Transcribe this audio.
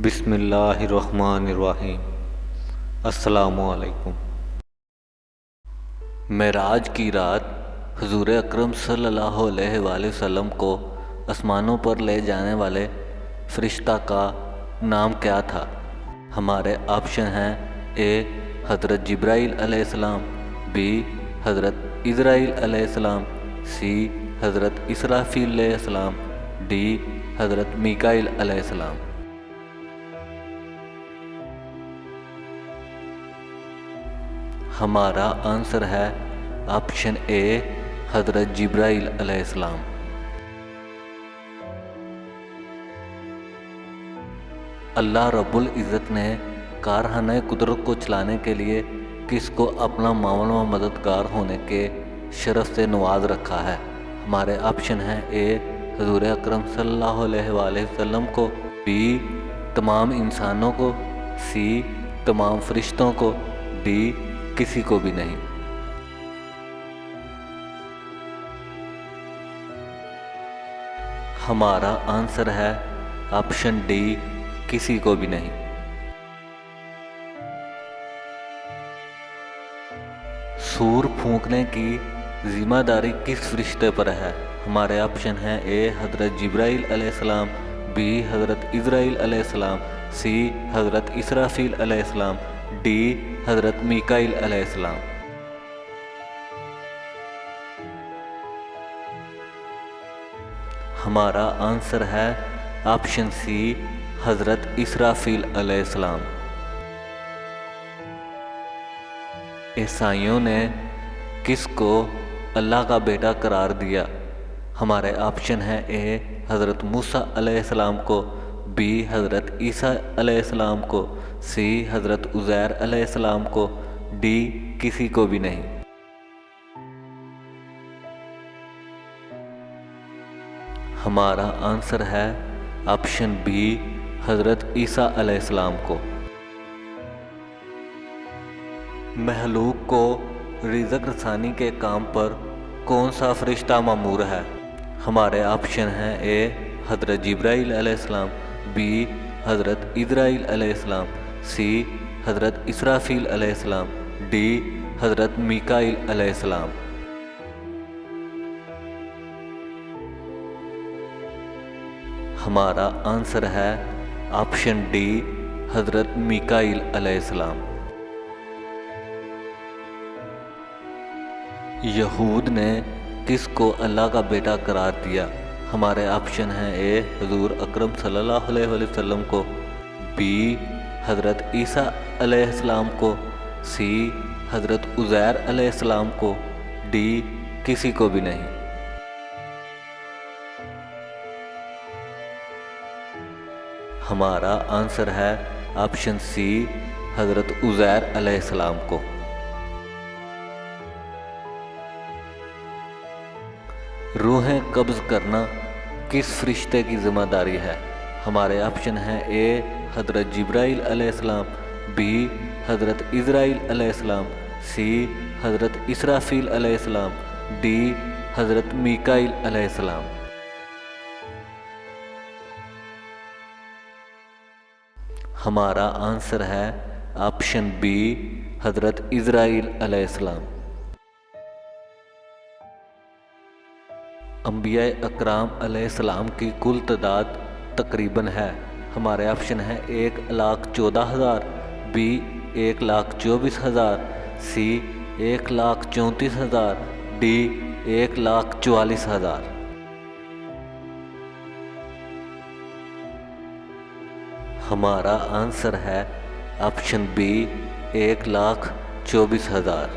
بسم اللہ الرحمن الرحیم۔ السلام علیکم۔ معراج کی رات حضور اکرم صلی اللہ علیہ وآلہ وسلم کو آسمانوں پر لے جانے والے فرشتہ کا نام کیا تھا؟ ہمارے آپشن ہیں: اے حضرت جبرائیل علیہ السلام، بی حضرت اسرائیل علیہ السلام، سی حضرت اسرافیل علیہ السلام، ڈی حضرت میکائیل علیہ السلام۔ ہمارا آنسر ہے آپشن اے حضرت جبرائیل علیہ السلام۔ اللہ رب العزت نے کارخانہ قدرت کو چلانے کے لیے کس کو اپنا معاون و مددگار ہونے کے شرف سے نواز رکھا ہے؟ ہمارے آپشن ہیں: اے حضور اکرم صلی اللہ علیہ وآلہ وسلم کو، بی تمام انسانوں کو، سی تمام فرشتوں کو، ڈی کسی کو بھی نہیں۔ ہمارا آنسر ہے آپشن ڈی، کسی کو بھی نہیں۔ سور پھونکنے کی ذمہ داری کس فرشتے پر ہے؟ ہمارے آپشن ہیں: اے حضرت جبرائیل علیہ السلام، بی حضرت اسرائیل علیہ السلام، سی حضرت اسرافیل علیہ السلام، ڈی حضرت میکائیل علیہ السلام۔ ہمارا آنسر ہے آپشن سی، حضرت اسرافیل علیہ السلام۔ عیسائیوں نے کس کو اللہ کا بیٹا قرار دیا؟ ہمارے آپشن ہیں: اے حضرت موسیٰ علیہ السلام کو، بی حضرت عیسیٰ علیہ السلام کو، سی حضرت عزیر علیہ السلام کو، ڈی کسی کو بھی نہیں۔ ہمارا آنسر ہے آپشن بی، حضرت عیسیٰ علیہ السلام کو۔ مخلوق کو رزق رسانی کے کام پر کون سا فرشتہ مامور ہے؟ ہمارے آپشن ہیں: اے حضرت جبرائیل علیہ السلام، بی حضرت اسرائیل علیہ السلام، سی حضرت اسرافیل علیہ السلام، ڈی حضرت میکائیل علیہ السلام۔ ہمارا آنسر ہے آپشن ڈی، حضرت میکائیل علیہ السلام۔ یہود نے کس کو اللہ کا بیٹا قرار دیا؟ ہمارے آپشن ہیں: اے حضور اکرم صلی اللہ علیہ وآلہ وسلم کو، بی حضرت عیسیٰ علیہ السلام کو، سی حضرت عزیر علیہ السلام کو، ڈی کسی کو بھی نہیں۔ ہمارا آنسر ہے آپشن سی، حضرت عزیر علیہ السلام کو۔ روحیں قبض کرنا کس فرشتے کی ذمہ داری ہے؟ ہمارے آپشن ہیں: اے حضرت جبرائیل علیہ السلام، بی حضرت اسرائیل علیہ السلام، سی حضرت اسرافیل علیہ السلام، ڈی حضرت میکائیل علیہ السلام۔ ہمارا آنسر ہے آپشن بی، حضرت اسرائیل علیہ السلام۔ انبیاء اکرام علیہ السلام کی کل تعداد تقریباً ہے۔ ہمارے آپشن ہیں: 1,14,000، بی 1,24,000، سی 1,34,000، ڈی 1,44,000۔ ہمارا آنسر ہے آپشن بی، 1,24,000۔